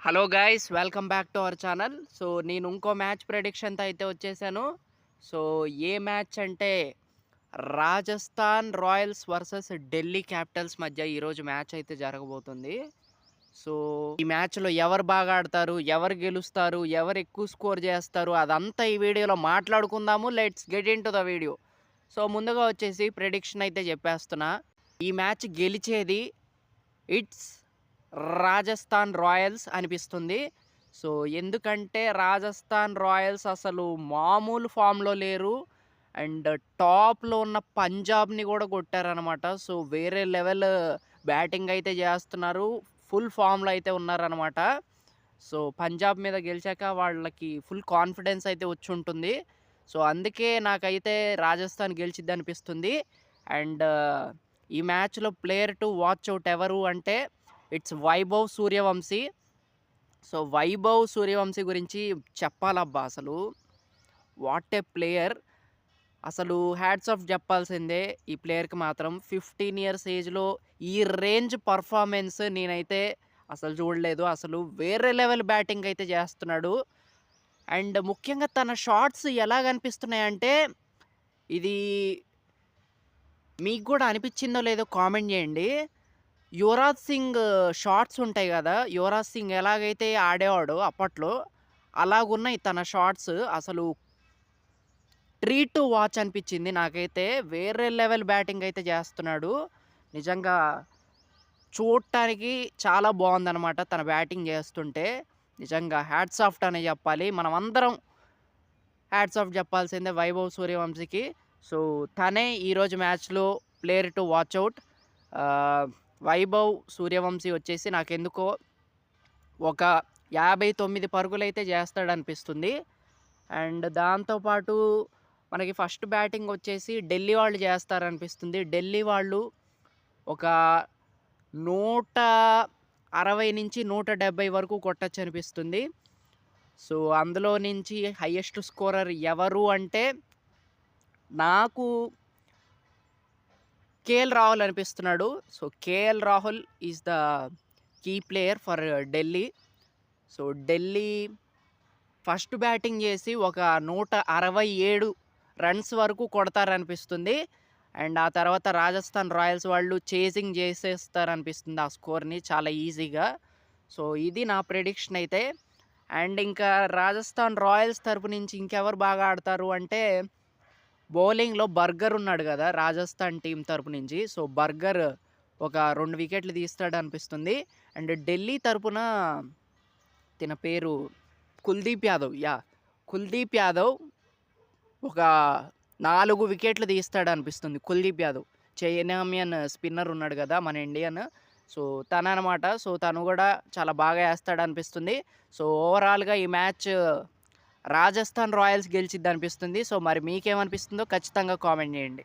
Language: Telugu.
Hello guys, welcome back to our channel. So నేను ఇంకో మ్యాచ్ ప్రెడిక్షన్తో అయితే వచ్చేసాను. సో ఏ మ్యాచ్ అంటే Rajasthan Royals versus Delhi Capitals మధ్య ఈరోజు మ్యాచ్ అయితే జరగబోతుంది. సో ఈ మ్యాచ్లో ఎవరు బాగా ఆడతారు, ఎవరు గెలుస్తారు, ఎవరు ఎక్కువ స్కోర్ చేస్తారు, అదంతా ఈ వీడియోలో మాట్లాడుకుందాము. Let's get in to the video. So ముందుగా వచ్చేసి ప్రెడిక్షన్ అయితే చెప్పేస్తున్నా. ఈ మ్యాచ్ గెలిచేది ఇట్స్ రాజస్థాన్ రాయల్స్ అనిపిస్తుంది. సో ఎందుకంటే రాజస్థాన్ రాయల్స్ అసలు మామూలు ఫామ్లో లేరు. అండ్ టాప్లో ఉన్న పంజాబ్ని కూడా కొట్టారనమాట. సో వేరే లెవెల్ బ్యాటింగ్ అయితే చేస్తున్నారు. ఫుల్ ఫామ్లో అయితే ఉన్నారనమాట. సో పంజాబ్ మీద గెలిచాక వాళ్ళకి ఫుల్ కాన్ఫిడెన్స్ అయితే వచ్చి ఉంటుంది. సో అందుకే నాకైతే రాజస్థాన్ గెలిచిద్ది అనిపిస్తుంది. అండ్ ఈ మ్యాచ్లో ప్లేయర్ టు వాచ్ అవుట్ ఎవరు అంటే ఇట్స్ వైభవ్ సూర్యవంశీ. సో వైభవ్ సూర్యవంశీ గురించి చెప్పాలబ్బా, అసలు వాట్ ఏ ప్లేయర్. అసలు హ్యాట్స్ ఆఫ్ చెప్పాల్సిందే ఈ ప్లేయర్కి మాత్రం. 15 ఇయర్స్ ఏజ్లో ఈ రేంజ్ పర్ఫార్మెన్స్ నేనైతే అసలు చూడలేదు. అసలు వేరే లెవెల్ బ్యాటింగ్ అయితే చేస్తున్నాడు. అండ్ ముఖ్యంగా తన షాట్స్ ఎలా కనిపిస్తున్నాయంటే, ఇది మీకు కూడా అనిపించిందో లేదో కామెంట్ చేయండి. యువరాజ్ సింగ్ షాట్స్ ఉంటాయి కదా, యువరాజ్ సింగ్ ఎలాగైతే ఆడేవాడో అప్పట్లో, అలాగున్నాయి తన షాట్స్. అసలు ట్రీట్ టు వాచ్ అనిపించింది నాకైతే. వేరే లెవెల్ బ్యాటింగ్ అయితే చేస్తున్నాడు. నిజంగా చూడటానికి చాలా బాగుందన్నమాట తన బ్యాటింగ్ చేస్తుంటే. నిజంగా హ్యాట్స్ ఆఫ్ అనే చెప్పాలి. మనం అందరం హ్యాట్స్ ఆఫ్ చెప్పాల్సిందే వైభవ్ సూర్యవంశీకి. సో తనే ఈరోజు మ్యాచ్లో player to watch out. Vaibhav Suryavanshi వచ్చేసి నాకెందుకో ఒక 59 పరుగులైతే చేస్తాడనిపిస్తుంది. అండ్ దాంతోపాటు మనకి ఫస్ట్ బ్యాటింగ్ వచ్చేసి ఢిల్లీ వాళ్ళు చేస్తారనిపిస్తుంది. ఢిల్లీ వాళ్ళు ఒక 160 నుంచి 170 వరకు కొట్టచ్చు అనిపిస్తుంది. సో అందులో నుంచి హైయెస్ట్ స్కోరర్ ఎవరు అంటే నాకు కేఎల్ రాహుల్ అనిపిస్తున్నాడు. So KL Rahul is the key player for Delhi. So Delhi first batting చేసి ఒక 167 రన్స్ వరకు కొడతారనిపిస్తుంది. అండ్ ఆ తర్వాత రాజస్థాన్ రాయల్స్ వాళ్ళు చేజింగ్ చేసేస్తారనిపిస్తుంది ఆ స్కోర్ని చాలా ఈజీగా. సో ఇది నా ప్రెడిక్షన్ అయితే. అండ్ ఇంకా రాజస్థాన్ రాయల్స్ తరపు నుంచి ఇంకెవరు బాగా ఆడతారు అంటే, బౌలింగ్లో బర్గర్ ఉన్నాడు కదా రాజస్థాన్ టీం తరపు నుంచి. సో బర్గర్ ఒక 2 వికెట్లు తీస్తాడు అనిపిస్తుంది. అండ్ ఢిల్లీ తరపున తన పేరు కుల్దీప్ యాదవ్. కుల్దీప్ యాదవ్ ఒక 4 వికెట్లు తీస్తాడు అనిపిస్తుంది. కుల్దీప్ యాదవ్ చైనామియన్ స్పిన్నర్ ఉన్నాడు కదా మన ఇండియన్. సో తను అనమాట. సో తను కూడా చాలా బాగా వేస్తాడు అనిపిస్తుంది. సో ఓవరాల్గా ఈ మ్యాచ్ రాజస్థాన్ రాయల్స్ గెలిచిద్ది అనిపిస్తుంది. సో మరి మీకేమనిపిస్తుందో ఖచ్చితంగా కామెంట్ చేయండి.